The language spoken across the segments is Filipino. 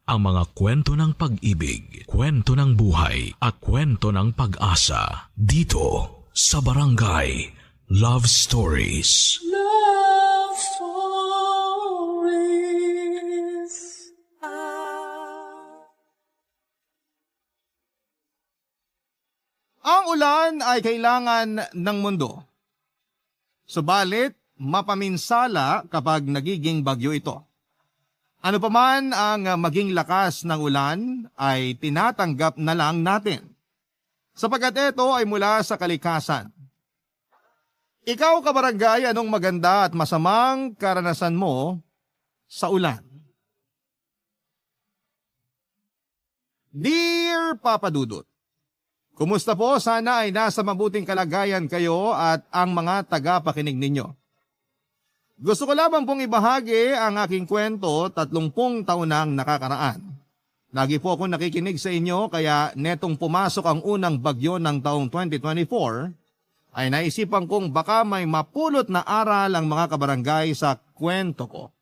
Ang mga kwento ng pag-ibig, kwento ng buhay, at kwento ng pag-asa dito sa Barangay Love Stories. Love Stories. Ang ulan ay kailangan ng mundo. Subalit, mapaminsala kapag nagiging bagyo ito. Ano pa man ang maging lakas ng ulan ay tinatanggap na lang natin. Sapagkat ito ay mula sa kalikasan. Ikaw, kabarangay, anong maganda at masamang karanasan mo sa ulan? Dear Papa Dudut, kumusta po? Sana ay nasa mabuting kalagayan kayo at ang mga tagapakinig ninyo. Gusto ko lamang pong ibahagi ang aking kwento 30 taon nang nakakaraan. Lagi po akong nakikinig sa inyo kaya netong pumasok ang unang bagyo ng taong 2024 ay naisipan kong baka may mapulot na aral ang mga kabarangay sa kwento ko.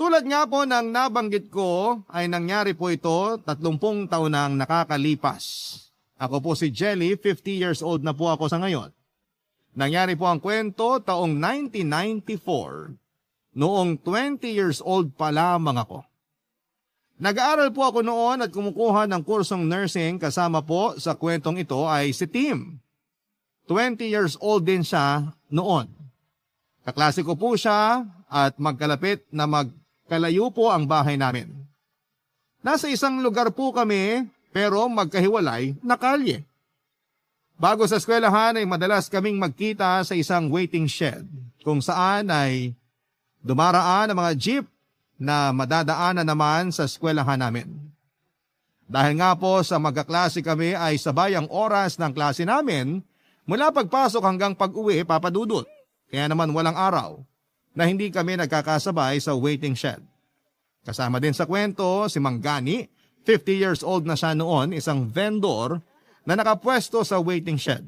Tulad nga po ng nabanggit ko ay nangyari po ito 30 taon nang nakakalipas. Ako po si Jelly, 50 years old na po ako sa ngayon. Nangyari po ang kwento taong 1994, noong 20 years old pa lamang ako. Nag-aaral po ako noon at kumukuha ng kursong nursing kasama po sa kwentong ito ay si Tim. 20 years old din siya noon. Kaklase ko po siya at magkalapit na magkalayo po ang bahay namin. Nasa isang lugar po kami pero magkahiwalay na kalye. Bago sa eskwelahan ay madalas kaming magkita sa isang waiting shed kung saan ay dumaraan ang mga jeep na madadaanan naman sa eskwelahan namin. Dahil nga po sa magkaklase kami ay sabay ang oras ng klase namin mula pagpasok hanggang pag-uwi, Papa Dudut. Kaya naman walang araw na hindi kami nagkakasabay sa waiting shed. Kasama din sa kwento si Mang Gani, 50 years old na siya noon, isang vendor na nakapwesto sa waiting shed.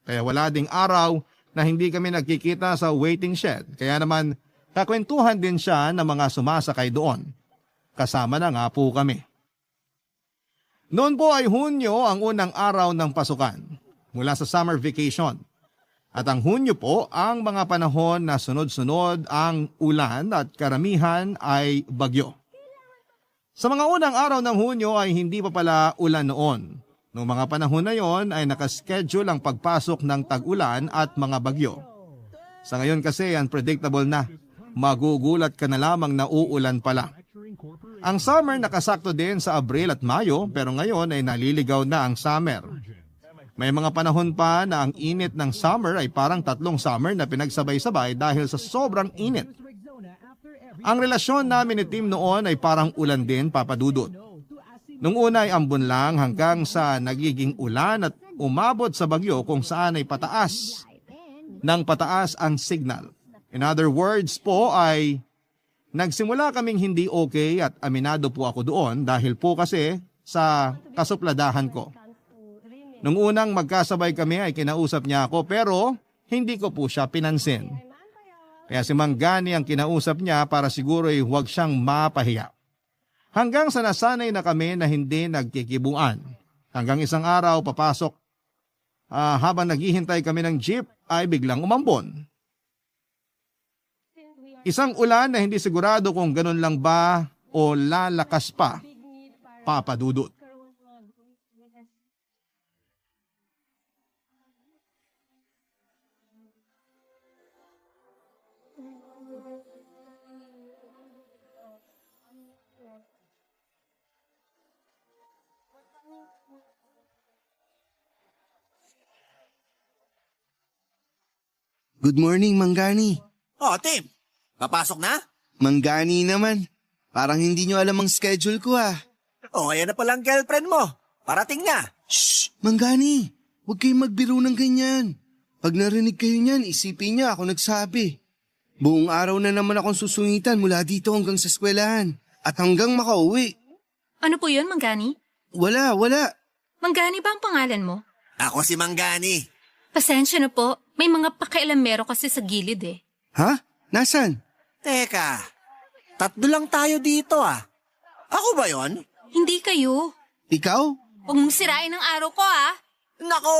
Kaya wala ding araw na hindi kami nagkikita sa waiting shed. Kaya naman kakwentuhan din siya ng mga sumasakay doon. Kasama na nga po kami. Noon po ay Hunyo ang unang araw ng pasukan mula sa summer vacation. At ang Hunyo po ang mga panahon na sunod-sunod ang ulan at karamihan ay bagyo. Sa mga unang araw ng Hunyo ay hindi pa pala ulan noon. Noong mga panahon na yon ay nakaschedule ang pagpasok ng tag-ulan at mga bagyo. Sa ngayon kasi unpredictable na. Magugulat ka na lamang na uulan pala. Ang summer nakasakto din sa Abril at Mayo pero ngayon ay naliligaw na ang summer. May mga panahon pa na ang init ng summer ay parang 3 summer na pinagsabay-sabay dahil sa sobrang init. Ang relasyon namin ni Tim noon ay parang ulan din, Papa Dudut. Nung una ay ambon lang hanggang sa nagiging ulan at umabot sa bagyo kung saan ay pataas ang signal. In other words po ay nagsimula kaming hindi okay at aminado po ako doon dahil po kasi sa kasupladahan ko. Nung unang magkasabay kami ay kinausap niya ako pero hindi ko po siya pinansin. Kaya si Mang Gani ang kinausap niya para siguro ay huwag siyang mapahiya. Hanggang sa nasanay na kami na hindi nagkikibuan. Hanggang isang araw papasok habang naghihintay kami ng jeep ay biglang umambon. Isang ulan na hindi sigurado kung ganun lang ba o lalakas pa, Papa Dudut. Good morning, Manggani. Oh, Tim. Papasok na? Manggani naman. Parang hindi nyo alam ang schedule ko ah. Oh, ayan na palang girlfriend mo. Parating na. Shh! Manggani, huwag kayong magbiro ng ganyan. Pag narinig kayo niyan, isipin niya ako nagsabi. Buong araw na naman akong susungitan mula dito hanggang sa eskwelahan. At hanggang makauwi. Ano po yun, Manggani? Wala. Manggani ba ang pangalan mo? Ako si Manggani. Pasensya na po. May mga pakailamero kasi sa gilid eh. Ha? Nasaan? Teka, 3 lang tayo dito ah. Ako ba yon? Hindi kayo. Ikaw? Huwag mong sirain ang araw ko, ah. Nako,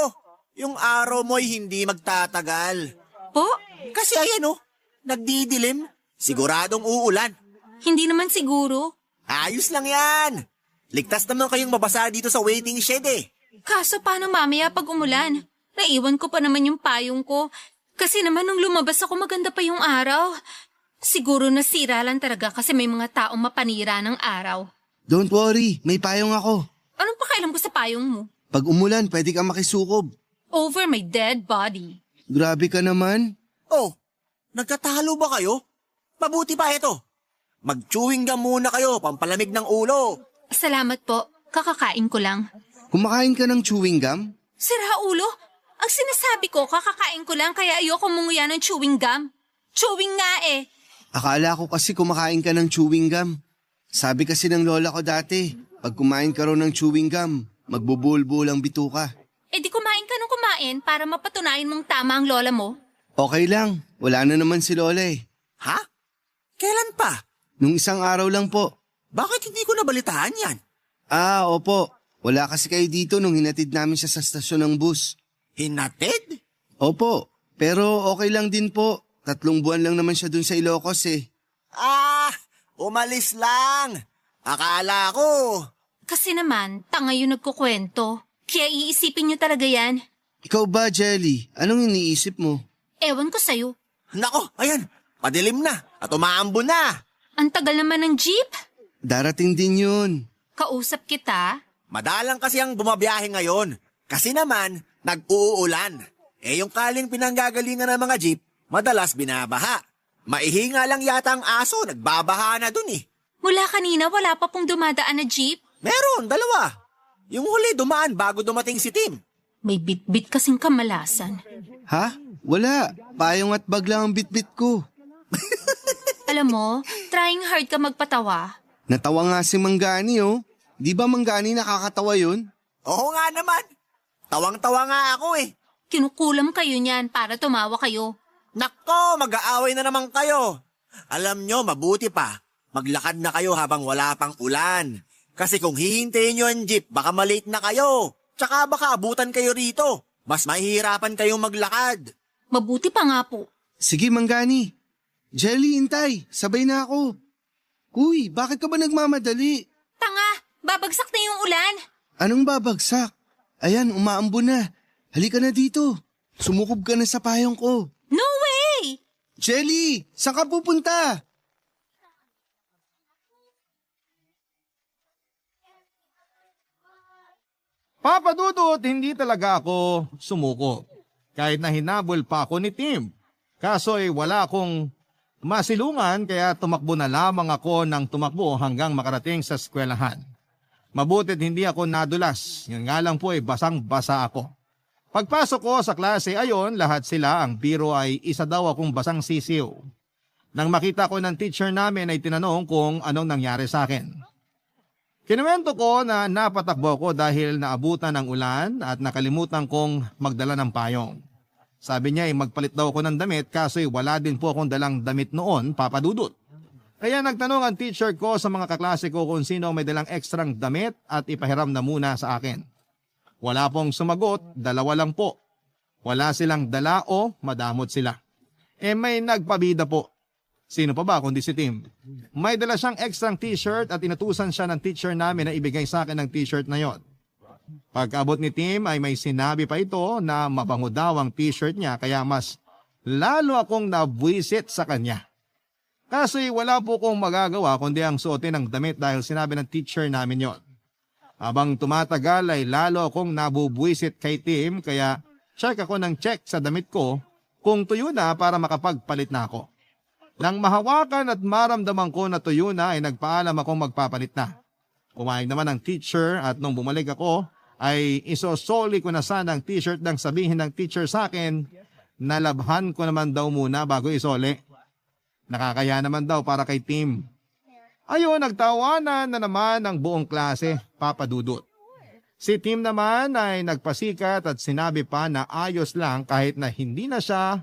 yung araw mo'y hindi magtatagal. Po? Kasi ayan nagdidilim. Siguradong uulan. Hindi naman siguro. Ayos lang yan. Ligtas naman kayong mabasa dito sa waiting shed eh. Kaso paano mamaya pag umulan? Naiwan ko pa naman yung payong ko. Kasi naman nung lumabas ako maganda pa yung araw. Siguro nasira lang talaga kasi may mga taong mapanira ng araw. Don't worry, may payong ako. Anong pakialam ko sa payong mo? Pag umulan, pwede kang makisukob. Over my dead body. Grabe ka naman. Oh, nagtatalo ba kayo? Mabuti pa ito. Mag-chewing gum muna kayo, pampalamig ng ulo. Salamat po. Kakakain ko lang. Kumakain ka ng chewing gum? Sira ulo? Ang sinasabi ko, kakakain ko lang kaya ayoko munguya ng chewing gum. Chewing nga eh. Akala ko kasi kumakain ka ng chewing gum. Sabi kasi ng lola ko dati, pag kumain ka raw ng chewing gum, magbubulbul ang bituka. Eh di kumain ka nung kumain para mapatunayan mong tama ang lola mo. Okay lang, wala na naman si lola eh. Ha? Kailan pa? Nung isang araw lang po. Bakit hindi ko nabalitaan yan? Opo. Wala kasi kayo dito nung hinatid namin siya sa stasyon ng bus. Hinatid? Opo, pero okay lang din po. 3 buwan lang naman siya dun sa Ilocos eh. Umalis lang. Akala ko. Kasi naman, tanga yung nagkukwento. Kaya iisipin nyo talaga yan. Ikaw ba, Jelly? Anong iniisip mo? Ewan ko sa'yo. Nako, ayan. Padilim na at umaambo na. Ang tagal naman ng jeep. Darating din yun. Kausap kita. Madalang kasi ang bumabiyahe ngayon. Kasi naman, nag-uulan. Yung kaling pinanggagalingan ng mga jeep, madalas binabaha. Maihinga lang yata ang aso, nagbabaha na dun eh. Mula kanina wala pa pong dumadaan na jeep. Meron, 2. Yung huli dumaan bago dumating si Tim. May bit-bit kasing kamalasan. Ha? Wala. Payong at bag lang ang bitbit ko. Alam mo, trying hard ka magpatawa. Natawa nga si Manggani oh. Di ba Manggani nakakatawa yun? Oo nga naman. Tawang-tawa nga ako eh. Kinukulam kayo niyan para tumawa kayo. Nako, mag-aaway na naman kayo. Alam nyo, mabuti pa. Maglakad na kayo habang wala pang ulan. Kasi kung hihintayin nyo ang jeep, baka malate na kayo. Tsaka baka abutan kayo rito. Mas mahihirapan kayong maglakad. Mabuti pa nga po. Sige Manggani. Jelly, intay. Sabay na ako. Uy, bakit ka ba nagmamadali? Tanga, babagsak na yung ulan. Anong babagsak? Ayan, umaambo na. Halika na dito. Sumukob ka na sa payong ko. No way! Jelly, saan ka pupunta? Papa Dudut, hindi talaga ako sumuko. Kahit na hinabol pa ako ni Tim. Kaso wala akong masilungan kaya tumakbo na lamang ako ng tumakbo hanggang makarating sa eskwelahan. Mabutit hindi ako nadulas. Yun nga lang po basang-basa ako. Pagpasok ko sa klase ayon, lahat sila ang biro ay isa daw akong basang sisiw. Nang makita ko ng teacher namin ay tinanong kung anong nangyari sa akin. Kinuwento ko na napatakbo ko dahil naabutan ng ulan at nakalimutan kong magdala ng payong. Sabi niya magpalit daw ako ng damit kaso wala din po akong dalang damit noon, Papa Dudut. Kaya nagtanong ang teacher ko sa mga kaklase ko kung sino may dalang ekstrang damit at ipahiram na muna sa akin. Wala pong sumagot, 2 lang po. Wala silang dala o madamot sila. May nagpabida po. Sino pa ba kundi si Tim? May dala siyang extrang t-shirt at inutusan siya ng teacher namin na ibigay sa akin ng t-shirt na yon. Pagkabot ni Tim ay may sinabi pa ito na mabango daw ang t-shirt niya kaya mas lalo akong nabwisit sa kanya. Kasi wala po kong magagawa kundi ang suotin ng damit dahil sinabi ng teacher namin yon. Habang tumatagal ay lalo akong nabubwisit kay Tim kaya check ako ng check sa damit ko kung tuyo na para makapagpalit na ako. Nang mahawakan at maramdaman ko na tuyo na ay nagpaalam akong magpapalit na. Pumayag naman ang teacher at nung bumalik ako ay isosoli ko na sana ang t-shirt nang sabihin ng teacher sa akin na labhan ko naman daw muna bago isoli. Nakakaya naman daw para kay Tim. Ayun, nagtawanan na naman ang buong klase, Papa Dudut. Si Tim naman ay nagpasikat at sinabi pa na ayos lang kahit na hindi na siya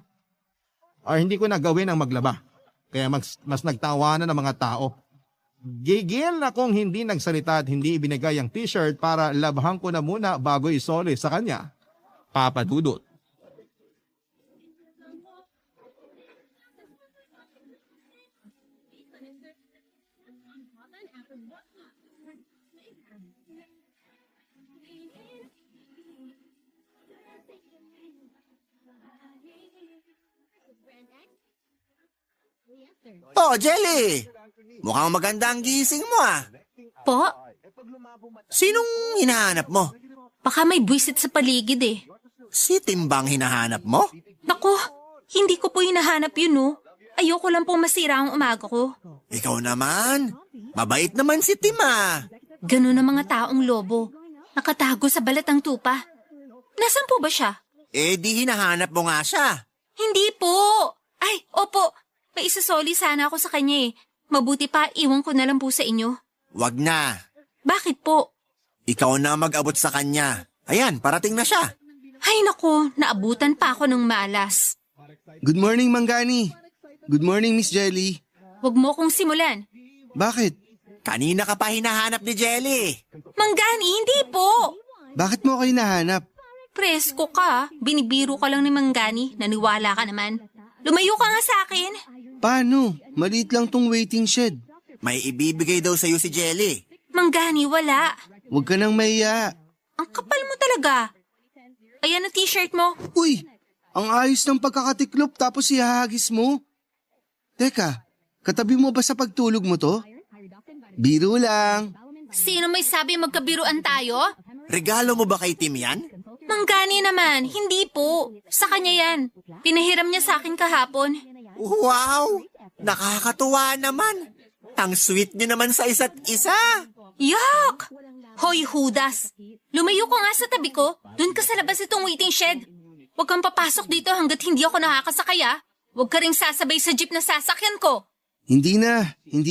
or hindi ko nagawin ang maglaba. Kaya mas nagtawanan ng mga tao. Gigil na kung hindi nagsalita at hindi ibinigay ang t-shirt para labhan ko na muna bago isoli sa kanya. Papa Dudut. Oh, Jelly! Mukhang maganda ang gising mo ah. Po, Sinong hinahanap mo? baka may buwisit sa paligid eh. Si Timbang hinahanap mo? Naku, hindi ko po hinahanap yun no. Ayoko lang pong masira ang umaga ko. Ikaw naman. Mabait naman si Tim ah. Ganun ang mga taong lobo. Nakatago sa balat ng tupa. Nasaan po ba siya? Eh di hinahanap mo nga siya. Hindi po. Ay, opo. May isasoli sana ako sa kanya eh. Mabuti pa, iwan ko na lang po sa inyo. Wag na. Bakit po? Ikaw na mag-abot sa kanya. Ayan, parating na siya. Ay nako, naabutan pa ako ng malas. Good morning, Manggani. Good morning, Miss Jelly. Huwag mo kong simulan. Bakit? Kanina ka pa hinahanap ni Jelly. Manggani, hindi po. Bakit mo ako hinahanap? Presko ka. Binibiro ka lang ni Manggani. Naniwala ka naman. Lumayo ka nga sa akin. Paano? Maliit lang tong waiting shed. May ibibigay daw sa'yo si Jelly. Manggani, wala. Huwag ka nang mahiya. Ang kapal mo talaga. Ayan ang t-shirt mo. Uy! Ang ayos ng pagkakatiklop tapos ihahagis mo. Teka, katabi mo ba sa pagtulog mo to? Biro lang. Sino may sabi magkabiruan tayo? Regalo mo ba kay Tim yan? Manggani naman, hindi po. Sa kanya yan. Pinahiram niya sa akin kahapon. Wow! Nakakatuwa naman. Ang sweet niyo naman sa isa't isa. Yuck! Hoy, Judas! Lumayo ka nga sa tabi ko. Doon ka sa labas itong waiting shed. Huwag kang papasok dito hanggat hindi ako nakakasakay ah. Huwag ka ring sasabay sa jeep na sasakyan ko. Hindi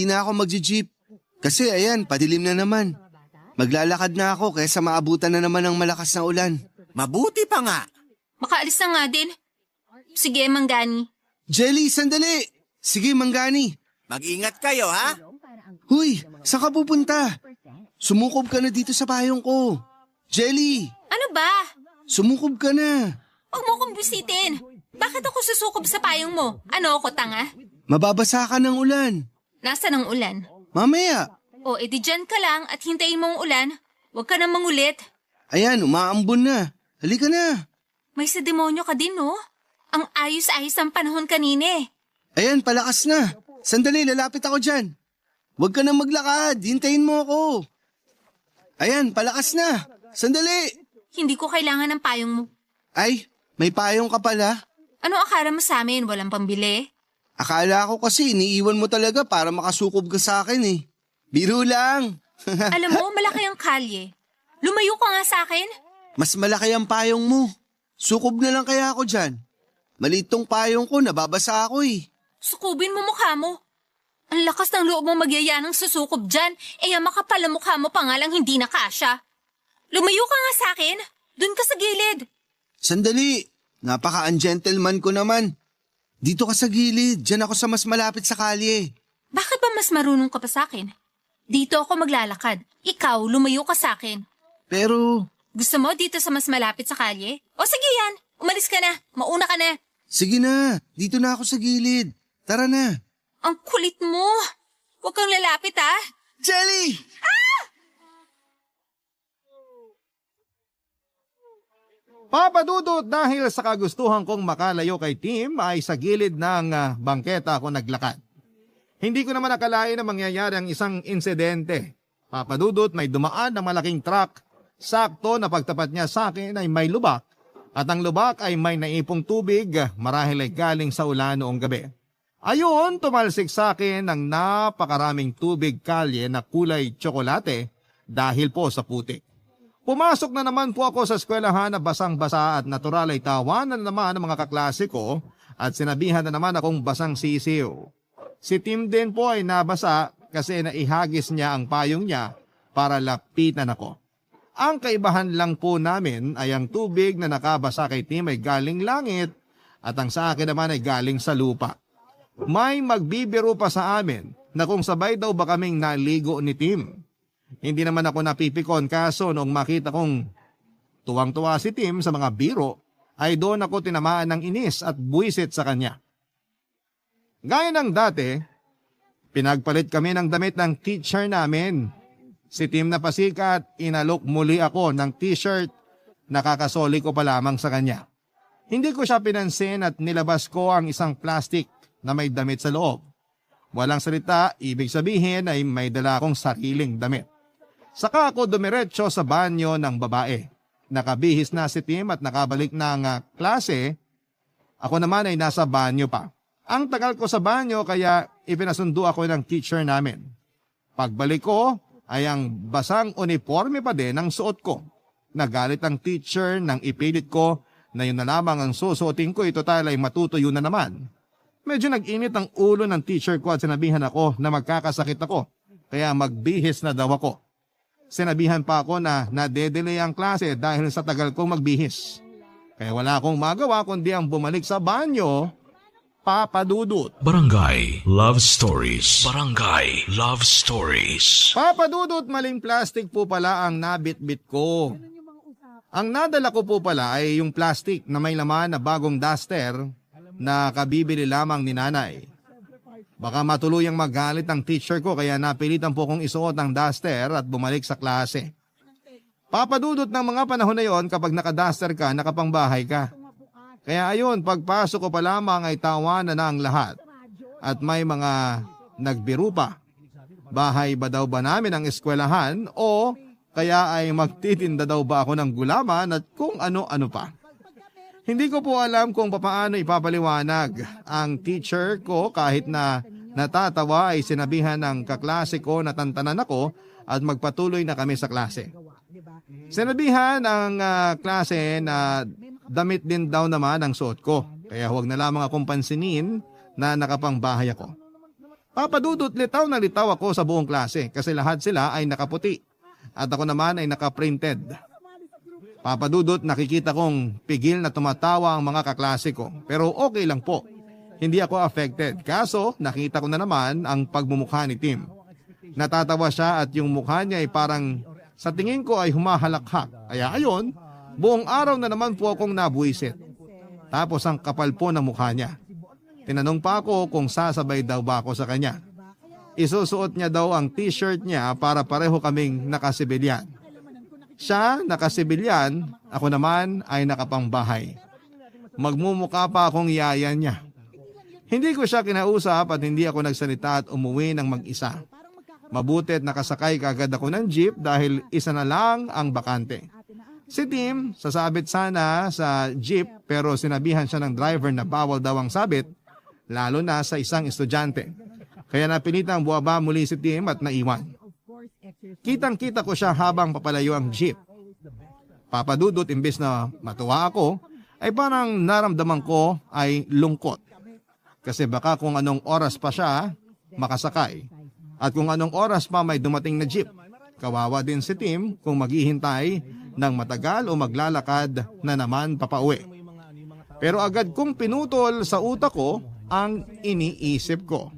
na ako magji-jeep. Kasi ayan, padilim na naman. Maglalakad na ako kaysa maabutan na naman ng malakas na ulan. Mabuti pa nga. Makaalis na nga din. Sige, Manggani. Jelly, sandali! Sige, Manggani. Mag-ingat kayo ha. Huy, saan ka pupunta? Sumukob ka na dito sa payong ko. Jelly, Ano ba? sumukob ka na. Huwag mo kong bisitin. Bakit ako susukob sa payong mo? Ano ako, tanga? Mababasa ka ng ulan. Nasaan ang ulan? Mamaya. O, edi dyan ka lang at hintayin mo ang ulan. Huwag ka nang mangulit. Ayan, umaambon na. Halika na. May sa demonyo ka din, no? Ang ayos-ayos ang panahon kanina eh. Ayan, palakas na. Sandali, lalapit ako dyan. Huwag ka na maglakad. Hintayin mo ako. Ayan, palakas na. Sandali. Hindi ko kailangan ng payong mo. Ay, may payong ka pala. Ano akala mo sa amin? Walang pambili? Akala ko kasi iniiwan mo talaga para makasukob ka sa akin eh. Biro lang. Alam mo, malaki ang kalye. Lumayo ka nga sa akin. Mas malaki ang payong mo. Sukob na lang kaya ako dyan. Maliit tong payong ko, nababasa ako eh. Sukubin mo mukha mo. Ang lakas ng loob mo magyaya ng susukob dyan. Eh, ang makapal na mukha mo pa nga lang hindi nakasya. Lumayo ka nga sa akin. Doon ka sa gilid. Sandali, napaka-ungentleman ko naman. Dito ka sa gilid, dyan ako sa mas malapit sa kalye. Bakit ba mas marunong ka pa sa akin? Dito ako maglalakad. Ikaw, lumayo ka sa akin. Pero, Gusto mo dito sa mas malapit sa kalye? O sige yan, umalis ka na. Mauna ka na. sige na, dito na ako sa gilid. Tara na. Ang kulit mo. Huwag kang lalapit ah. Jelly! Papa Dudut, dahil sa kagustuhan kong makalayo kay Tim ay sa gilid ng bangketa ako naglakad. Hindi ko naman akalain na mangyayari ang isang insidente. Papa Dudut, may dumaan na malaking truck. Sakto na pagtapat niya sa akin ay may lubak. At ang lubak ay may naipong tubig marahil ay galing sa ulan noong gabi. Ayun, tumalsik sa akin ng napakaraming tubig kalye na kulay tsokolate dahil po sa putik. Pumasok na naman po ako sa eskwelahan na basang-basa at natural ay tawanan na naman ng mga kaklase ko at sinabihan na naman akong basang sisiw. Si Tim din po ay nabasa kasi naihagis niya ang payong niya para lapitan ako. Ang kaibahan lang po namin ay ang tubig na nakabasa kay Tim ay galing langit at ang sa akin naman ay galing sa lupa. May magbibiro pa sa amin na kung sabay daw ba kaming naligo ni Tim. Hindi naman ako napipikon kaso noong makita kong tuwang-tuwa si Tim sa mga biro ay doon ako tinamaan ng inis at buwisit sa kanya. Gaya ng dati, pinagpalit kami ng damit ng teacher namin. Si Tim na pasikat, inalok muli ako ng t-shirt na kakasoli ko pa lamang sa kanya. Hindi ko siya pinansin at nilabas ko ang isang plastic na may damit sa loob. Walang salita, ibig sabihin ay may dala akong sariling damit. Saka ako dumiretso sa banyo ng babae. Nakabihis na si Tim at nakabalik ng klase. Ako naman ay nasa banyo pa. Ang tagal ko sa banyo kaya ipinasundo ako ng teacher namin. Pagbalik ko ay ang basang uniforme pa din ang suot ko. Nagalit ang teacher nang ipilit ko na yun na lamang ang susuotin ko, ito tayo ay matutuyo na naman. Medyo nag-init ang ulo ng teacher ko at sinabihan ako na magkakasakit ako, kaya magbihis na daw ako. Sinabihan pa ako na nadedelay ang klase dahil sa tagal kong magbihis. Kaya wala akong magawa kundi ang bumalik sa banyo, Papa Dudut. Barangay Love Stories. Barangay Love Stories. Papa Dudut, maling plastic po pala ang nabitbit ko. Ang nadala ko po pala ay yung plastic na may laman na bagong duster na kabibili lamang ni nanay. Baka matuluyang magalit ang teacher ko kaya napilitan po kong isuot ang duster at bumalik sa klase. Papadudot ng mga panahon na yon kapag nakaduster ka, nakapangbahay ka. Kaya ayun, pagpasok ko pa lamang ay tawanan na ang lahat. At may mga nagbiro pa. Bahay ba daw ba namin ang eskwelahan o kaya ay magtitinda daw ba ako ng gulaman at kung ano-ano pa. Hindi ko po alam kung papaano ipapaliwanag ang teacher ko kahit na natatawa ay sinabihan ng kaklase ko na tantanan ako at magpatuloy na kami sa klase. Sinabihan ang klase na damit din daw naman ang suot ko kaya huwag na lamang akong pansinin na nakapangbahay ako. Papadudot, litaw na litaw ako sa buong klase kasi lahat sila ay nakaputi at ako naman ay nakaprinted. Papadudot, nakikita kong pigil na tumatawa ang mga kaklase ko. Pero okay lang po. Hindi ako affected. Kaso, nakita ko na naman ang pagmumukha ni Tim. Natatawa siya at yung mukha niya ay parang sa tingin ko ay humahalakhak. Kaya ayon, buong araw na naman po akong nabuisit. Tapos ang kapal po ng mukha niya. Tinanong pa ako kung sasabay daw ba ako sa kanya. Isusuot niya daw ang t-shirt niya para pareho kaming nakasibilyan. Siya nakasibilyan, ako naman ay nakapangbahay. Magmumukha pa akong yaya niya. Hindi ko siya kinausap at hindi ako nagsalita at umuwi ng mag-isa. Mabuti at nakasakay kagad ako ng jeep dahil isa na lang ang bakante. Si Tim, sasabit sana sa jeep pero sinabihan siya ng driver na bawal daw ang sabit, lalo na sa isang estudyante. Kaya napilitang buwaba muli si Tim at naiwan. Kitang-kita ko siya habang papalayo ang jeep. Papadudot, imbes na matuwa ako, ay parang naramdaman ko ay lungkot. Kasi baka kung anong oras pa siya makasakay at kung anong oras pa may dumating na jeep. Kawawa din si Tim kung maghihintay ng matagal o maglalakad na naman papauwi. Pero agad kong pinutol sa utak ko ang iniisip ko.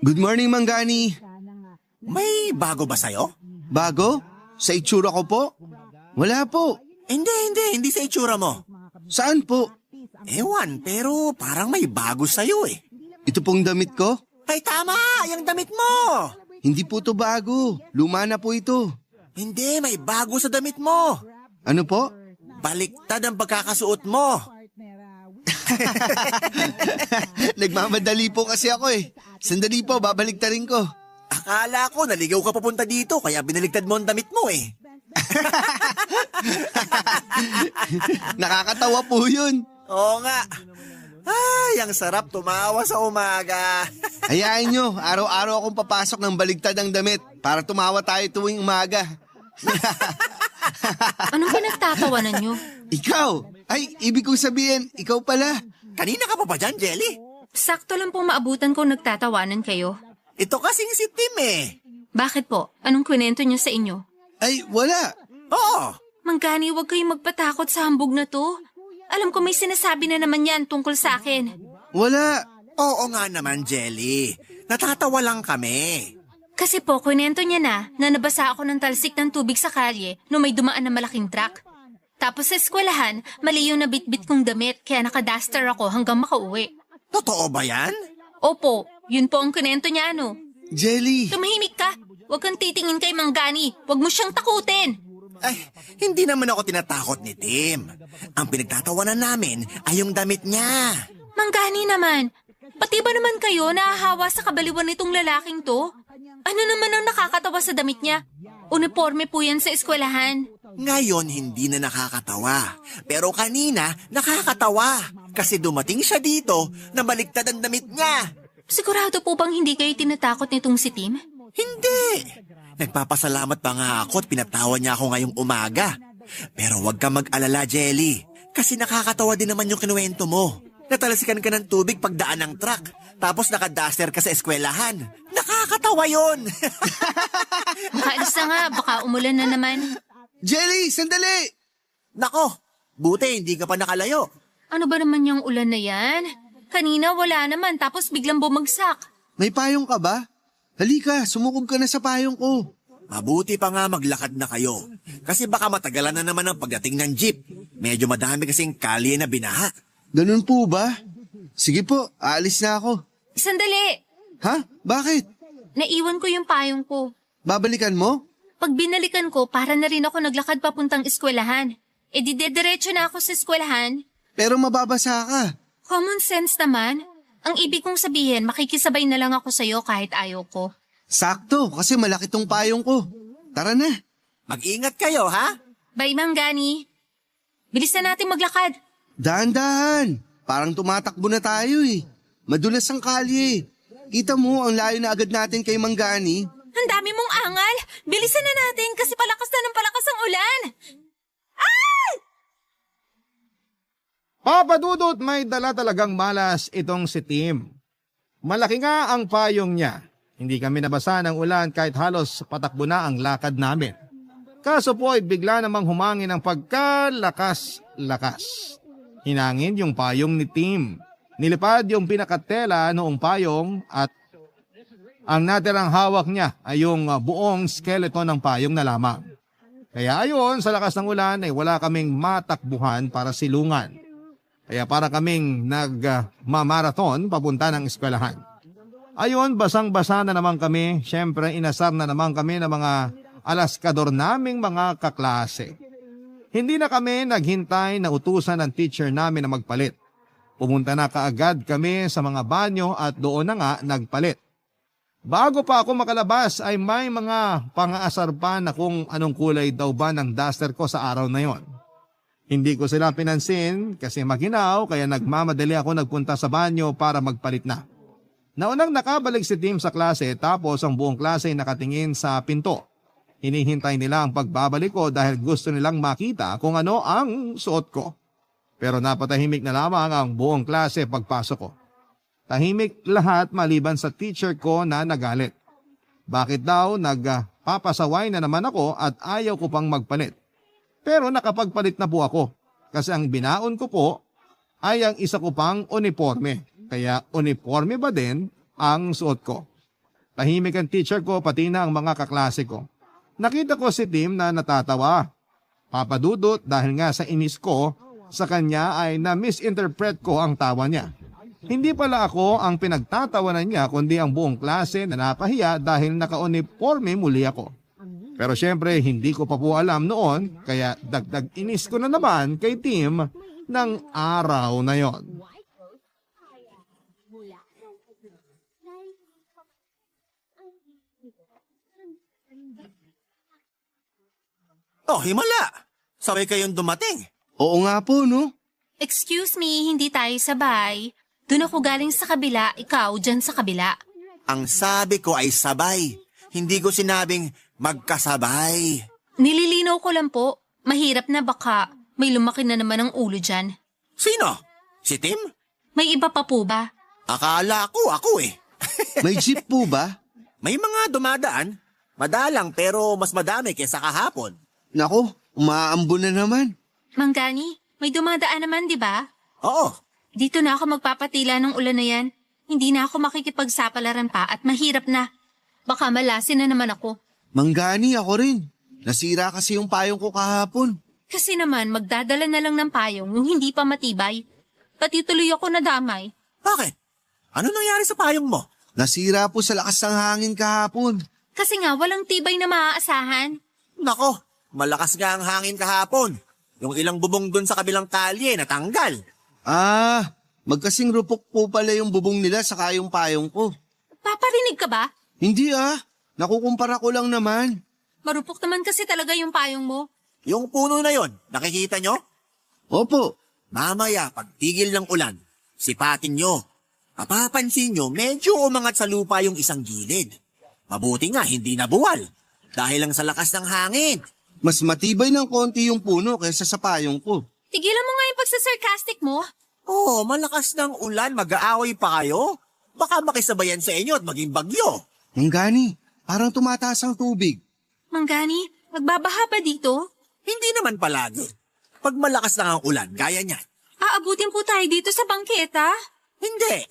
Good morning, Manggani. May bago ba sa'yo? Bago? Sa itsura ko po? Wala po. Hindi sa itsura mo. Saan po? Ewan, pero parang may bago sa'yo eh. Ito pong damit ko? Ay tama, yung damit mo. Hindi po to bago. Luma na po ito. Hindi, may bago sa damit mo. Ano po? Baliktad ang pagkakasuot mo. Nagmamadali po kasi ako eh. Sandali po, babaliktarin ko. Akala ko naligaw ka papunta dito kaya binaligtad mo ang damit mo eh. Nakakatawa po yun. Oo nga. Ay, ang sarap tumawa sa umaga. Hayaan nyo, araw-araw akong papasok ng baligtad ang damit para tumawa tayo tuwing umaga. Anong pinagtatawanan niyo? Ikaw? Ay, ibig kong sabihin, ikaw pala. Kanina ka pa ba dyan, Jelly? Sakto lang pong maabutan kung nagtatawanan kayo. Ito kasing si Tim eh. Bakit po? Anong kwento niya sa inyo? Ay, wala. Oo. Manggani, huwag kayong magpatakot sa hambog na to. Alam ko may sinasabi na naman yan tungkol sa akin. Wala. Oo nga naman, Jelly. Natatawa lang kami. Kasi po, kwento niya na nabasa ako ng talsik ng tubig sa kalye nung may dumaan na malaking truck. Tapos sa eskwelahan, mali yung nabitbit kong damit kaya nakadaster ako hanggang makauwi. Totoo ba yan? Opo, yun po ang kwento niya ano. Jelly. Tumahimik ka. Huwag kang titingin kay Manggani. Huwag mo siyang takutin. Ay, hindi naman ako tinatakot ni Tim. Ang pinagtatawanan namin ay yung damit niya. Manggani naman. Pati ba naman kayo nahahawa sa kabaliwan nitong lalaking to? Ano naman ang nakakatawa sa damit niya? Uniforme po yan sa eskwelahan. Ngayon, hindi na nakakatawa. Pero kanina, nakakatawa. Kasi dumating siya dito na baliktad ang damit niya. Sigurado po bang hindi kayo tinatakot nitong si Tim? Hindi. Nagpapasalamat pa nga ako at pinatawan niya ako ngayong umaga. Pero huwag ka mag-alala, Jelly. Kasi nakakatawa din naman yung kinuwento mo. Natalasikan ka ng tubig pagdaan ng truck. Tapos nakadaster ka sa eskwelahan. Nakakatawa yun. Makaalis na nga, baka umulan na naman. Jelly, sandali. Nako, buti hindi ka pa nakalayo. Ano ba naman yung ulan na yan? Kanina wala naman tapos biglang bumagsak. May payong ka ba? Halika, sumukob ka na sa payong ko. Mabuti pa nga maglakad na kayo. Kasi baka matagalan na naman ang pagdating ng jeep. Medyo madami kasing kalye na binaha. Ganun po ba? Sige po, aalis na ako. Sandali! Ha? Bakit? Naiwan ko yung payong ko. Babalikan mo? Pag binalikan ko, para na rin ako naglakad papuntang eskwelahan. E di dediretso na ako sa eskwelahan. Pero mababasa ka. Common sense naman. Ang ibig kong sabihin, makikisabay na lang ako sa'yo kahit ayaw ko. Sakto, kasi malaki tong payong ko. Tara na. Mag-ingat kayo, ha? Bye, Manggani. Bilis na natin maglakad. Dahan-dahan. Parang tumatakbo na tayo eh. Madulas ang kalye. Kita mo, ang layo na agad natin kay Manggani. Ang dami mong angal. Bilisan na natin kasi palakas na ng palakas ang ulan. Papa Dudut, may dala talagang malas itong si Tim. Malaki nga ang payong niya. Hindi kami nabasa ng ulan kahit halos patakbo na ang lakad namin. Kaso po ay bigla namang humangin ang pagkalakas-lakas. Hinangin yung payong ni Tim. Nilipad yung pinakatela noong payong at ang natirang hawak niya ay yung buong skeleton ng payong na lamang. Kaya ayon, sa lakas ng ulan ay wala kaming matakbuhan para silungan. Kaya para kaming nagmamarathon papunta ng eskwelahan. Ayon, basang-basa na naman kami. Siyempre, inasar na naman kami ng mga alaskador naming mga kaklase. Hindi na kami naghintay na utusan ng teacher namin na magpalit. Pumunta na kaagad kami sa mga banyo at doon na nga nagpalit. Bago pa ako makalabas ay may mga pangaasar pa na kung anong kulay daw ba ng duster ko sa araw na yon. Hindi ko sila pinansin kasi maginaw kaya nagmamadali ako nagpunta sa banyo para magpalit na. Naunang nakabalik si Tim sa klase tapos ang buong klase ay nakatingin sa pinto. Hinihintay nila ang pagbabalik ko dahil gusto nilang makita kung ano ang suot ko. Pero napatahimik na lamang ang buong klase pagpasok ko. Tahimik lahat maliban sa teacher ko na nagalit. Bakit daw nagpapasaway na naman ako at ayaw ko pang magpalit? Pero nakapagpalit na po ako kasi ang binaon ko po ay ang isa ko pang uniforme. Kaya uniforme ba din ang suot ko? Tahimik ang teacher ko pati na ang mga kaklase ko. Nakita ko si Tim na natatawa. Papadudot dahil nga sa inis ko sa kanya ay na-misinterpret ko ang tawa niya. Hindi pala ako ang pinagtatawanan niya kundi ang buong klase na napahiya dahil naka-uniforme muli ako. Pero syempre hindi ko pa po alam noon kaya dagdag inis ko na naman kay Tim ng araw na yon. Oh, himala! Sabay kayong dumating. Oo nga po, no? Excuse me, hindi tayo sabay. Doon ako galing sa kabila, ikaw dyan sa kabila. Ang sabi ko ay sabay. Hindi ko sinabing magkasabay. Nililinaw ko lang po. Mahirap na baka may lumaki na naman ang ulo dyan. Sino? Si Tim? May iba pa po ba? Akala ko ako eh. May jeep po ba? May mga dumadaan. Madalang pero mas madami kaysa kahapon. Nako, umaambo na naman. Manggani, may dumadaan naman, di ba? Oo, Dito na ako magpapatila ng ulan na yan. Hindi na ako makikipagsapalaran pa at mahirap na. Baka malasin na naman ako. Manggani, ako rin. Nasira kasi yung payong ko kahapon. Kasi naman, magdadala na lang ng payong yung hindi pa matibay. Pati tuloy ako nadamay. bakit? Ano nangyari sa payong mo? Nasira po sa lakas ng hangin kahapon. Kasi nga, walang tibay na maaasahan. Nako, malakas nga ang hangin kahapon. Yung ilang bubong dun sa kabilang kalye natanggal. Ah, magkasing rupok po pala yung bubong nila sa yung payong ko. Paparinig ka ba? Hindi nakukumpara ko lang naman. Marupok naman kasi talaga yung payong mo. Yung puno na yon, nakikita nyo? Opo, Mamaya, pagtigil ng ulan, sipatin nyo. Mapapansin nyo, medyo umangat sa lupa yung isang gilid. Mabuti nga, hindi nabuwal. Dahil lang sa lakas ng hangin. mas matibay ng konti yung puno kaysa sa payong ko. Tigilan mo nga yung pagsasarcastic mo. Oh, malakas ng ulan, mag-aaway pa kayo? Baka makisabayan sa inyo at maging bagyo. Manggani, parang tumataas ang tubig. Manggani, magbabaha ba dito? Hindi naman palagi. Pag malakas na ang ulan, gaya niyan. Aabutin po tayo dito sa bangketa. Hindi.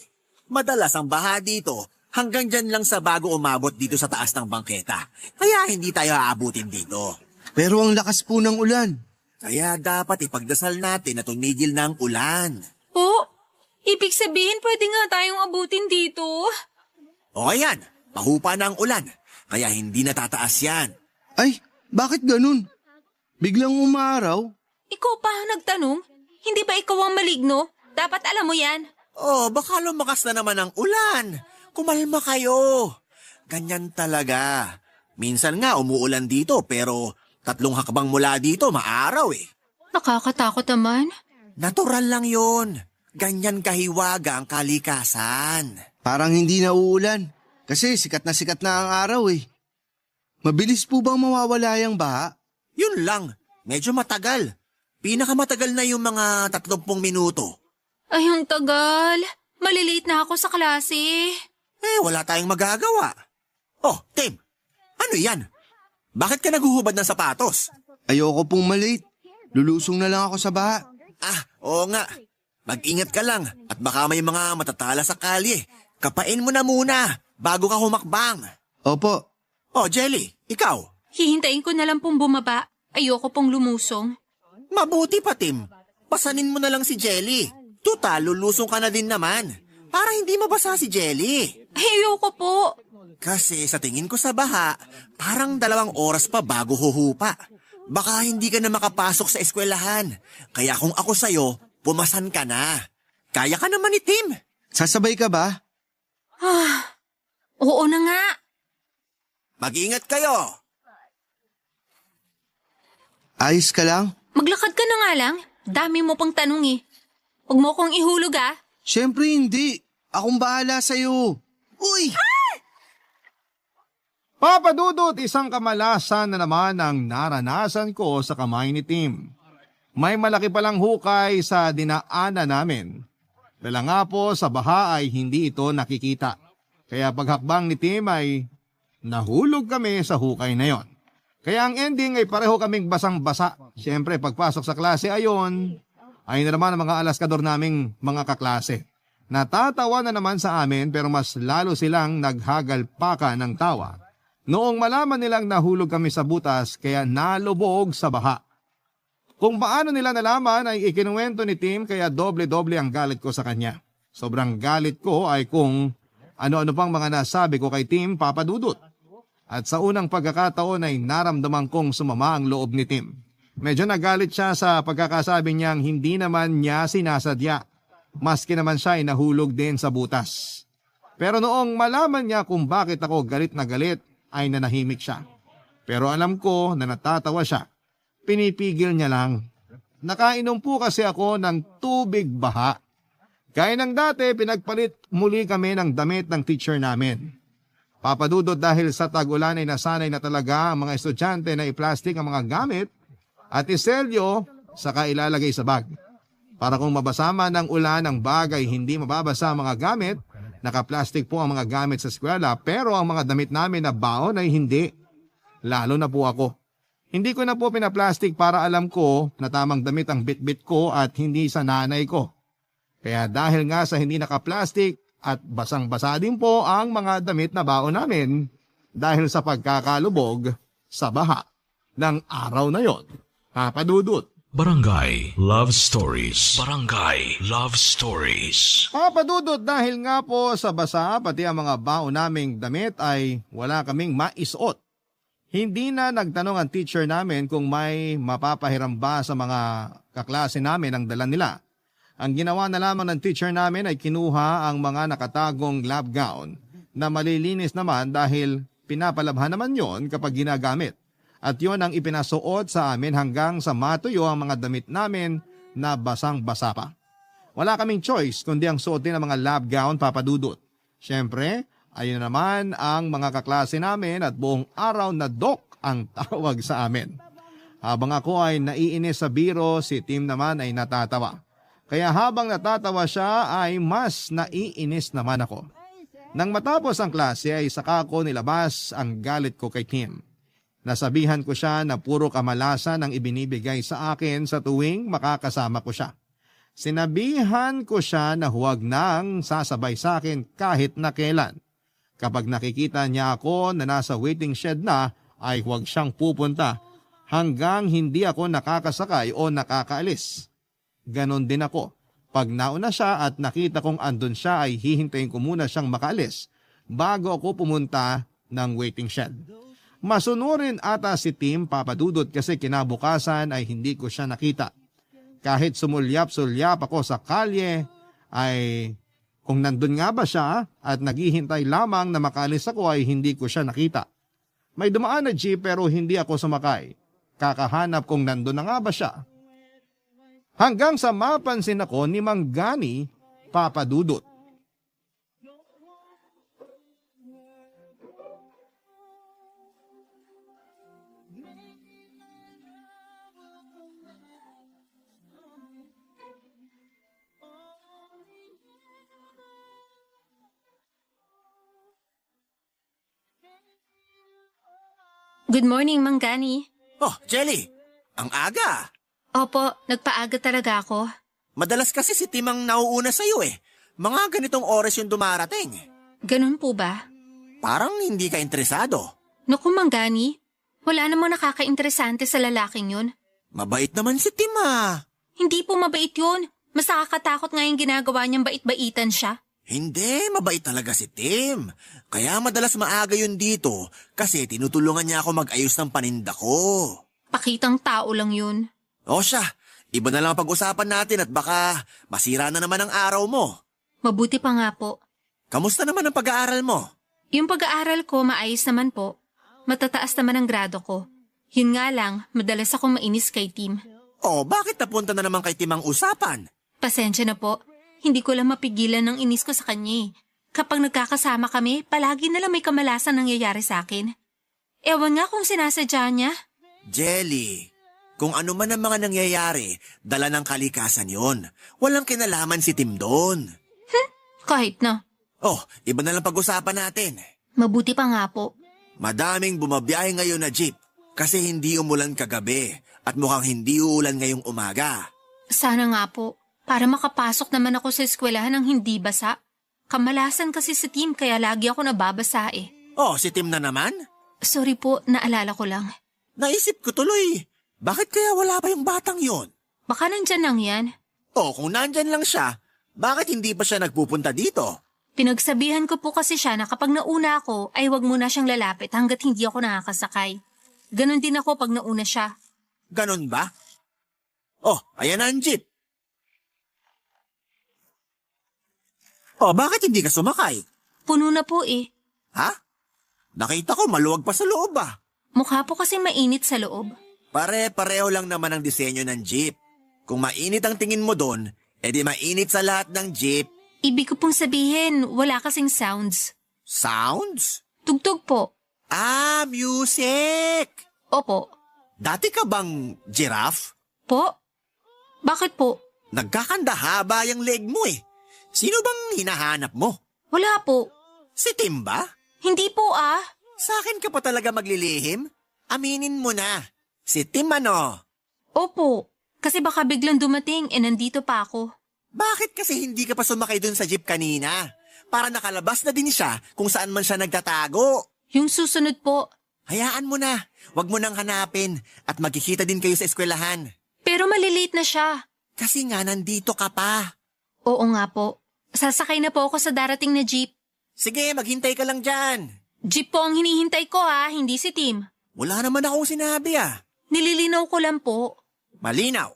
Madalas ang baha dito hanggang dyan lang sa bago umabot dito sa taas ng bangketa. Kaya hindi tayo aabutin dito. Pero ang lakas po ng ulan. Kaya dapat ipagdasal natin na tumigil na ang ulan. Po, ibig sabihin pwede nga tayong abutin dito. O ayan, pahupa na ang ulan. Kaya hindi natataas yan. Ay, bakit ganun? Biglang umaraw? Ikaw pa ang nagtanong? Hindi ba ikaw ang maligno? Dapat alam mo yan. Oh, baka lumakas na naman ang ulan. Kumalma kayo. Ganyan talaga. Minsan nga umuulan dito pero 3 hakbang mula dito maaraw eh. Nakakatakot naman. Natural lang yun. Ganyan kahiwaga ang kalikasan. Parang hindi na uulan. Kasi sikat na ang araw eh. Mabilis po bang mawawala yung baha? Yun lang. Medyo matagal. Pinakamatagal na yung mga 30 minuto. Ay, ang tagal. Malilate na ako sa klase. Wala tayong magagawa. Oh, Tim. Ano yan? Bakit ka naguhubad ng sapatos? Ayoko pong malate. Lulusong na lang ako sa baha. Oo nga. Mag-ingat ka lang at baka may mga matatala sa kalye. Kapain mo na muna bago ka humakbang. Opo, Oh, Jelly, ikaw. Hihintayin ko na lang pong bumaba. Ayoko pong lumusong. Mabuti pa, Tim. Pasanin mo na lang si Jelly. Tutal, lulusong ka na din naman. Para hindi mabasa si Jelly. Ay, ayoko po. Kasi sa tingin ko sa baha, parang 2 oras pa bago huhupa. Baka hindi ka na makapasok sa eskwelahan. Kaya kung ako sa'yo, pumasan ka na. Kaya ka naman ni Tim. sasabay ka ba? Oo na nga. Mag-ingat kayo. Ayos ka lang? Maglakad ka na nga lang. Dami mo pang tanong eh. Huwag mo kong ihulog ah. Siyempre hindi. Akong bahala sa'yo. Uy! Papa Dudut, isang kamalasan na naman ang naranasan ko sa kamay ni Tim. May malaki palang hukay sa dinaanan namin. Dala nga po sa baha ay hindi ito nakikita. Kaya paghakbang ni Tim ay nahulog kami sa hukay na yon. Kaya ang ending ay pareho kaming basang-basa. Siyempre pagpasok sa klase ayon, ay na naman ang mga alaskador naming mga kaklase. Natatawa na naman sa amin pero mas lalo silang naghagalpaka ng tawa. Noong malaman nilang nahulog kami sa butas kaya nalubog sa baha. Kung paano nila nalaman ay ikinuwento ni Tim kaya doble-doble ang galit ko sa kanya. Sobrang galit ko ay kung ano-ano pang mga nasabi ko kay Tim, Papa Dudut. At sa unang pagkakataon ay naramdaman kong sumama ang loob ni Tim. Medyo nagalit siya sa pagkakasabi niyang hindi naman niya sinasadya. Maski naman siya ay nahulog din sa butas. Pero noong malaman niya kung bakit ako galit na galit, ay nanahimik siya. Pero alam ko na natatawa siya. Pinipigil niya lang. Nakainom po kasi ako ng tubig baha. Gaya ng dati, pinagpalit muli kami ng damit ng teacher namin. Papadudot dahil sa tag-ulan ay nasanay na talaga ang mga estudyante na i-plastic ang mga gamit at iselyo saka ilalagay sa bag. Para kung mabasa man ng ulan ang bagay hindi mababasa ang mga gamit, naka-plastic po ang mga gamit sa eskwela pero ang mga damit namin na baon ay hindi. Lalo na po ako. Hindi ko na po pinaplastic para alam ko na tamang damit ang bit-bit ko at hindi sa nanay ko. Kaya dahil nga sa hindi naka-plastic at basang-basa din po ang mga damit na baon namin dahil sa pagkakalubog sa baha ng araw na yon. Papa Dudut. Barangay Love Stories. Barangay Love Stories. Papa Dudut, dahil nga po sa basa pati ang mga baon naming damit ay wala kaming maisuot. Hindi na nagtanong ang teacher namin kung may mapapahiram ba sa mga kaklase namin ang dala nila. Ang ginawa na lamang ng teacher namin ay kinuha ang mga nakatagong lab gown na malilinis naman dahil pinapalabhan naman yon kapag ginagamit. At yon ang ipinasuot sa amin hanggang sa matuyo ang mga damit namin na basang-basa pa. Wala kaming choice kundi ang suotin ng mga lab gown, Papa Dudut. Siyempre, ayun naman ang mga kaklase namin at buong araw na Doc ang tawag sa amin. Habang ako ay naiinis sa biro, si Tim naman ay natatawa. Kaya habang natatawa siya ay mas naiinis naman ako. Nang matapos ang klase ay saka ko nilabas ang galit ko kay Tim. Nasabihan ko siya na puro kamalasan ang ibinibigay sa akin sa tuwing makakasama ko siya. Sinabihan ko siya na huwag nang sasabay sa akin kahit na kailan. Kapag nakikita niya ako na nasa waiting shed na ay huwag siyang pupunta hanggang hindi ako nakakasakay o nakakaalis. Ganon din ako. Pag nauna siya at nakita kong andun siya ay hihintayin ko muna siyang makaalis bago ako pumunta ng waiting shed. Masunurin ata si Tim, Papa Dudut, kasi kinabukasan ay hindi ko siya nakita. Kahit sumulyap-sulyap ako sa kalye ay kung nandun nga ba siya at naghihintay lamang na makaalis ako ay hindi ko siya nakita. May dumaan na jeep pero hindi ako sumakay. Kakahanap kung nandun na nga ba siya. Hanggang sa mapansin ako ni Mang Gani, Papa Dudut. Good morning, Mang Gani. Oh, Jelly, ang aga. Opo, nagpaaga talaga ako. Madalas kasi si Tim ang nauuna sa'yo eh. Mga ganitong oras yung dumarating. Ganun po ba? Parang hindi ka interesado. Naku, Mang Gani, wala namang nakakainteresante sa lalaking yun. Mabait naman si Tim ah. Hindi po mabait yun. Mas nakakatakot nga yung ginagawa niyang bait-baitan siya. Hindi, mabait talaga si Tim. Kaya madalas maaga yun dito kasi tinutulungan niya ako mag-ayos ng paninda ko. Pakitang tao lang yun. O siya, iba na lang ang pag-usapan natin at baka masira na naman ang araw mo. Mabuti pa nga po. Kamusta naman ang pag-aaral mo? Yung pag-aaral ko maayos naman po. Matataas naman ang grado ko. Yun nga lang, madalas akong mainis kay Tim. O bakit napunta na naman kay Tim ang usapan? Pasensya na po. Hindi ko lang mapigilan ng inis ko sa kanya. Kapag nagkakasama kami, palagi na lang may kamalasan nangyayari sa akin. Ewan nga kung sinasadya niya. Jelly, kung ano man ang mga nangyayari, dala ng kalikasan yon. Walang kinalaman si Tim doon. Kahit na. Oh, iba na lang pag-usapan natin. Mabuti pa nga po. Madaming bumabiyahe ngayon na jeep kasi hindi umulan kagabi at mukhang hindi uulan ngayong umaga. Sana nga po. Para makapasok naman ako sa eskwelahan ng hindi basa. Kamalasan kasi si Tim kaya lagi ako nababasa eh. Oh, si Tim na naman? Sorry po, naalala ko lang. Naisip ko tuloy, bakit kaya wala pa yung batang yon? Baka nandyan lang yan. Oh, kung nandyan lang siya, bakit hindi pa siya nagpupunta dito? Pinagsabihan ko po kasi siya na kapag nauna ako ay wag muna siyang lalapit hanggat hindi ako nakakasakay. Ganon din ako pag nauna siya. Ganon ba? Oh, ayan na ang jeep. Oh, bakit hindi ka sumakay? Puno na po eh. Ha? Nakita ko maluwag pa sa loob ah. Mukha po kasi mainit sa loob. Pare-pareho lang naman ang disenyo ng jeep. Kung mainit ang tingin mo doon, edi mainit sa lahat ng jeep. Ibig ko pong sabihin, wala kasing sounds. Sounds? Tugtog po. Ah, music! Opo. Dati ka bang giraffe? Po? Bakit po? Nagkakanda haba yung leg mo eh. Sino bang hinahanap mo? Wala po. Si Tim ba? Hindi po Sa akin ka pa talaga maglilihim? Aminin mo na. Si Tim ano? Opo. Kasi baka biglang dumating nandito pa ako. Bakit kasi hindi ka pa sumakay dun sa jeep kanina? Para nakalabas na din siya kung saan man siya nagtatago. Yung susunod po. Hayaan mo na. Huwag mo nang hanapin at magkikita din kayo sa eskwelahan. Pero malilate na siya. Kasi nga nandito ka pa. Oo nga po. Sasakay na po ako sa darating na jeep. Sige, maghintay ka lang dyan. Jeep po ang hinihintay ko hindi si Tim. Wala naman akong sinabi Nililinaw ko lang po. Malinaw.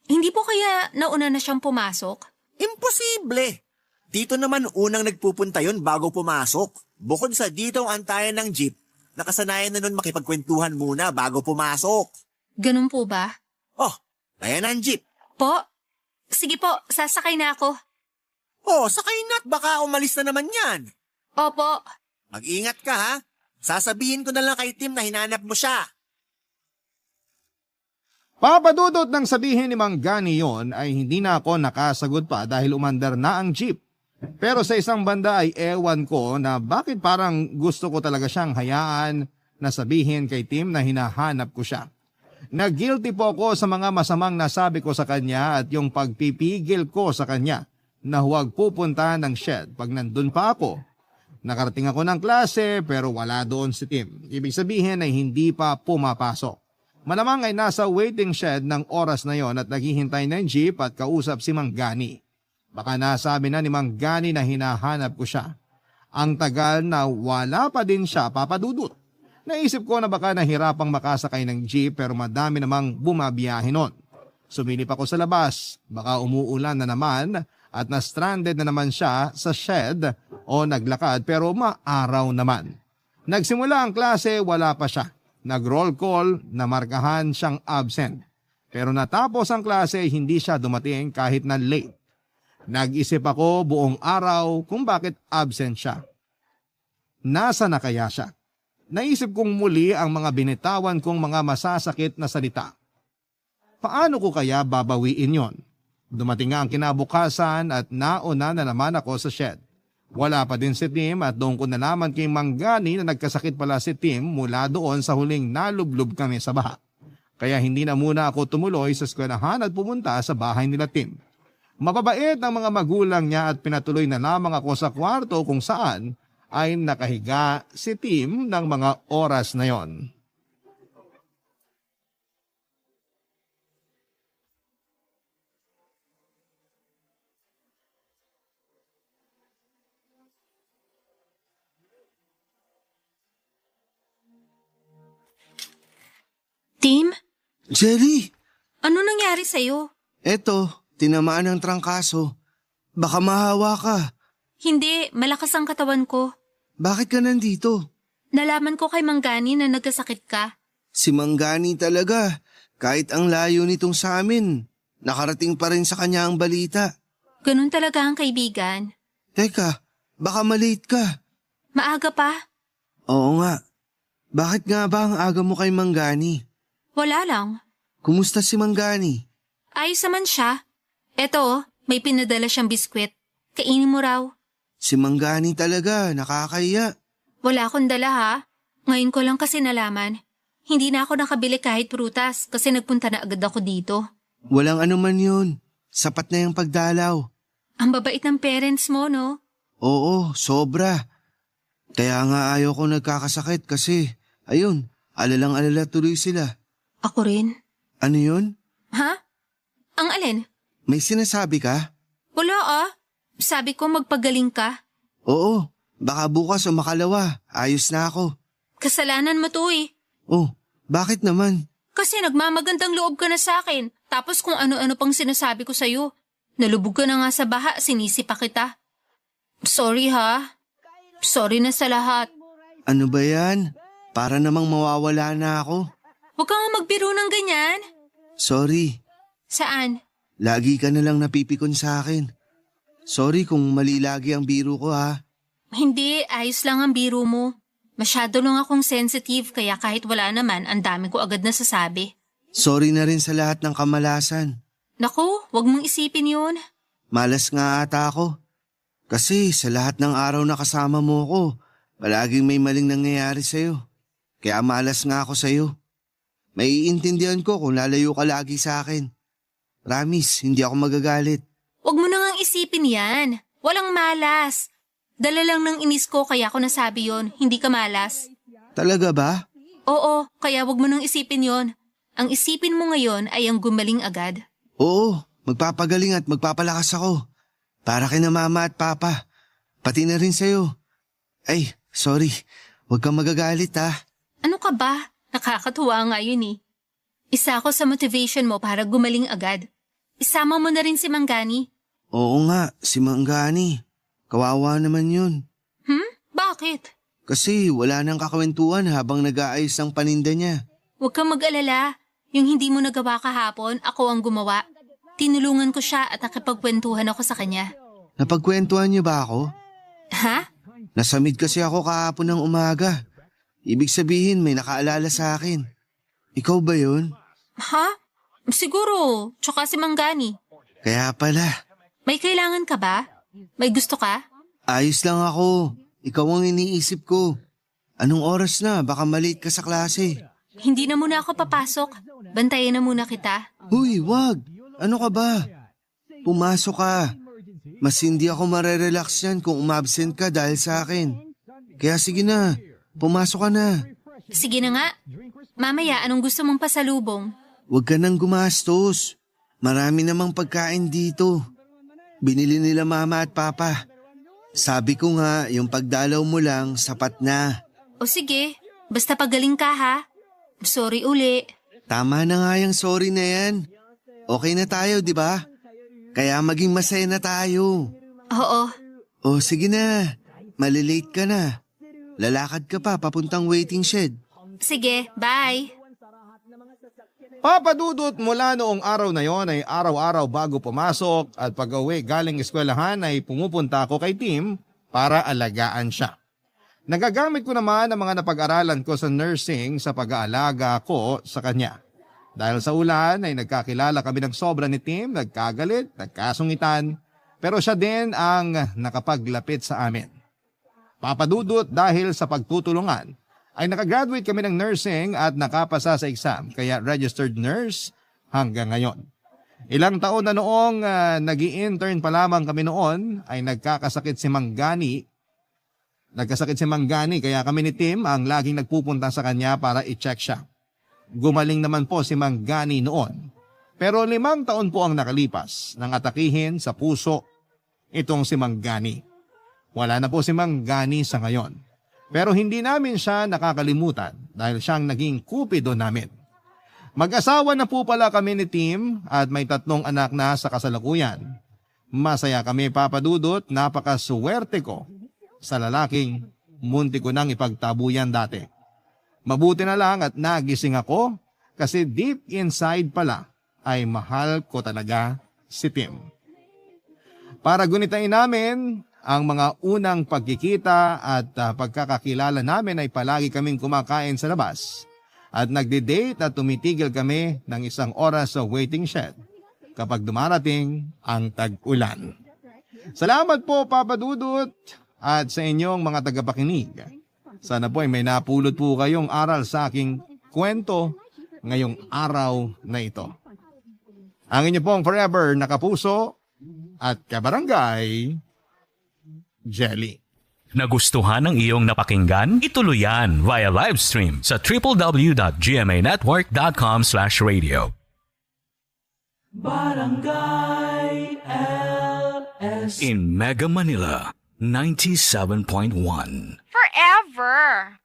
Hindi po kaya nauna na siyang pumasok? Imposible. Dito naman unang nagpupunta yun bago pumasok. Bukod sa dito ang antayan ng jeep, nakasanayan na nun makipagkwentuhan muna bago pumasok. Ganun po ba? Oh, ayan ang jeep. Po? Sige po, sasakay na ako. Oh, sakay na't baka umalis na naman yan. Opo. Mag-ingat ka ha. Sasabihin ko na lang kay Tim na hinanap mo siya. Papadudot ng sabihin ni Mang Gani yon ay hindi na ako nakasagot pa dahil umandar na ang jeep. Pero sa isang banda ay ewan ko na bakit parang gusto ko talaga siyang hayaan na sabihin kay Tim na hinahanap ko siya. Nag-guilty po ako sa mga masamang nasabi ko sa kanya at yung pagpipigil ko sa kanya na huwag pupunta ng shed pag nandun pa ako. Nakarating ako ng klase pero wala doon si Tim. Ibig sabihin ay hindi pa pumapasok. Malamang ay nasa waiting shed ng oras na yon at naghihintay ng jeep at kausap si Mang Gani. Baka nasabi na ni Mang Gani na hinahanap ko siya. Ang tagal na wala pa din siya papadudot. Naisip ko na baka nahirapang makasakay ng jeep pero madami namang bumabiyahe nun. Sumilip ako sa labas, baka umuulan na naman at na-stranded na naman siya sa shed o naglakad pero maaraw naman. Nagsimula ang klase, wala pa siya. Nag-roll call na markahan siyang absent. Pero natapos ang klase, hindi siya dumating kahit na late. Nag-isip ako buong araw kung bakit absent siya. Nasa na kaya siya? Naisip kong muli ang mga binitawan kong mga masasakit na salita. Paano ko kaya babawiin yon? Dumating nga ang kinabukasan at nauna na naman ako sa shed. Wala pa din si Tim at doon ko nalaman kay Mang Gani na nagkasakit pala si Tim mula doon sa huling nalublob kami sa baha. Kaya hindi na muna ako tumuloy sa eskwelahan at pumunta sa bahay nila Tim. Mababait ang mga magulang niya at pinatuloy na lamang ako sa kwarto kung saan ay nakahiga si Tim ng mga oras na yon. Tim, Jelly, ano nangyari sa'yo? eto, tinamaan ng trangkaso. Baka mahawa ka. Hindi, malakas ang katawan ko. Bakit ka nandito? Nalaman ko kay Mang Gani na nagkasakit ka. Si Manggani talaga. Kahit ang layo nitong sa amin, nakarating pa rin sa kanya ang balita. Ganun talaga ang kaibigan. Teka, baka malate ka. Maaga pa? Oo nga. Bakit nga ba ang aga mo kay Manggani? Wala lang. Kumusta si Manggani? Ayos naman siya. Eto, may pinadala siyang biskwit. Kainin mo raw. Si Manggani talaga, nakakahiya. Wala akong dala ha. Ngayon ko lang kasi nalaman. Hindi na ako nakabili kahit prutas kasi nagpunta na agad ako dito. Walang anuman yun. Sapat na yung pagdalaw. Ang babait ng parents mo, no? Oo, sobra. Kaya nga ayaw ko nagkakasakit kasi, ayun, alalang-alala tuloy sila. Ako rin. Ano yun? Ha? Ang alin? May sinasabi ka? Wala Sabi ko magpagaling ka. Oo, baka bukas o makalawa, ayos na ako. Kasalanan mo to eh. Oh, bakit naman? Kasi nagmamagandang loob ka na sa akin. Tapos kung ano-ano pang sinasabi ko sa'yo. Nalubog ka na nga sa baha, sinisipa kita. Sorry ha. Sorry na sa lahat. Ano ba yan? Para namang mawawala na ako. Huwag ka nga magbiro ng ganyan. Sorry, Saan? lagi ka na lang napipikon sa akin. Sorry kung mali lagi ang biro ko ha. Hindi, ayos lang ang biro mo. Masyado lang akong sensitive kaya kahit wala naman, ang dami ko agad nasasabi. Sorry na rin sa lahat ng kamalasan. Naku, wag mong isipin yun. Malas nga ata ako. Kasi sa lahat ng araw na kasama mo ko, palaging may maling nangyayari sa'yo. Kaya malas nga ako sa'yo. Maiintindihan ko kung lalayo ka lagi sa akin. Promise, hindi ako magagalit. Wag mo na ngang isipin yan. Walang malas. Dala lang ng inis ko kaya ako nasabi yon. Hindi ka malas. Talaga ba? Oo, kaya wag mo nang isipin yon. Ang isipin mo ngayon ay ang gumaling agad. Oo, magpapagaling at magpapalakas ako. Para kina mama at papa. Pati na rin sa'yo. Ay, sorry. Huwag kang magagalit ha. Ano ka ba? Nakakatuwa nga yun eh. Isa ako sa motivation mo para gumaling agad. Isama mo na rin si Manggani. Oo nga, si Manggani. Kawawa naman yun. Bakit? Kasi wala nang kakwentuhan habang nag-aayos ng paninda niya. Huwag kang mag-alala. Yung hindi mo nagawa kahapon, ako ang gumawa. Tinulungan ko siya at nakipagkwentuhan ako sa kanya. Napagkwentuhan niyo ba ako? Ha? Nasamid kasi ako kahapon ng umaga. Ibig sabihin may nakaalala sa akin. Ikaw ba yun? Ha? Siguro. Tsaka si Manggani. Kaya pala. May kailangan ka ba? May gusto ka? Ayos lang ako. Ikaw ang iniisip ko. Anong oras na? Baka maliit ka sa klase. Hindi na muna ako papasok. Bantayan na muna kita. Huy, wag. Ano ka ba? Pumasok ka. Mas hindi ako marerelax yan kung umabsent ka dahil sa akin. Kaya sige na. Pumasok ka na. Sige na nga. Mamaya, anong gusto mong pasalubong? Huwag ka nang gumastos. Marami namang pagkain dito. Binili nila mama at papa. Sabi ko nga, yung pagdalaw mo lang, sapat na. O sige, basta pagaling ka ha. Sorry uli. Tama na nga yung sorry na yan. Okay na tayo, di ba? Kaya maging masaya na tayo. Oo. O sige na, malilate ka na. Lalakad ka pa papuntang waiting shed. Sige, bye. Papa Dudut, mula noong araw na yon ay araw-araw bago pumasok at pag-uwi galing eskwelahan ay pumupunta ako kay Tim para alagaan siya. Nagagamit ko naman ang mga napag-aralan ko sa nursing sa pag-aalaga ko sa kanya. Dahil sa ulan ay nagkakilala kami ng sobra ni Tim, nagkagalit, nagkasungitan, pero siya din ang nakapaglapit sa amin. Papa Dudut, dahil sa pagtutulungan, ay nakagraduate kami ng nursing at nakapasa sa exam, kaya registered nurse hanggang ngayon. Ilang taon na noong nag-i-intern pa lamang kami noon ay nagkasakit si Manggani kaya kami ni Tim ang laging nagpupunta sa kanya para i-check siya. Gumaling naman po si Manggani noon. Pero 5 taon po ang nakalipas nang atakihin sa puso itong si Manggani. Wala na po si Manggani sa ngayon. Pero hindi namin siya nakakalimutan dahil siyang naging kupido namin. Mag-asawa na po pala kami ni Tim at may 3 anak na sa kasalukuyan. Masaya kami, Papa Dudut, napakaswerte ko sa lalaking munti ko nang ipagtabuyan dati. Mabuti na lang at nagising ako kasi deep inside pala ay mahal ko talaga si Tim. Para gunitain namin ang mga unang pagkikita at pagkakakilala namin ay palagi kaming kumakain sa labas at nagde-date at tumitigil kami ng 1 oras sa waiting shed kapag dumarating ang tag-ulan. Salamat po, Papa Dudut, at sa inyong mga tagapakinig. Sana po ay may napulot po kayong aral sa aking kwento ngayong araw na ito. Ang inyo pong forever nakapuso at kabarangay, Jelly. Nagustuhan ng iyong napakinggan? Ituloy yan via live stream sa www.gmanetwork.com/radio. Barangay LS. In Mega Manila, 97.1. Forever.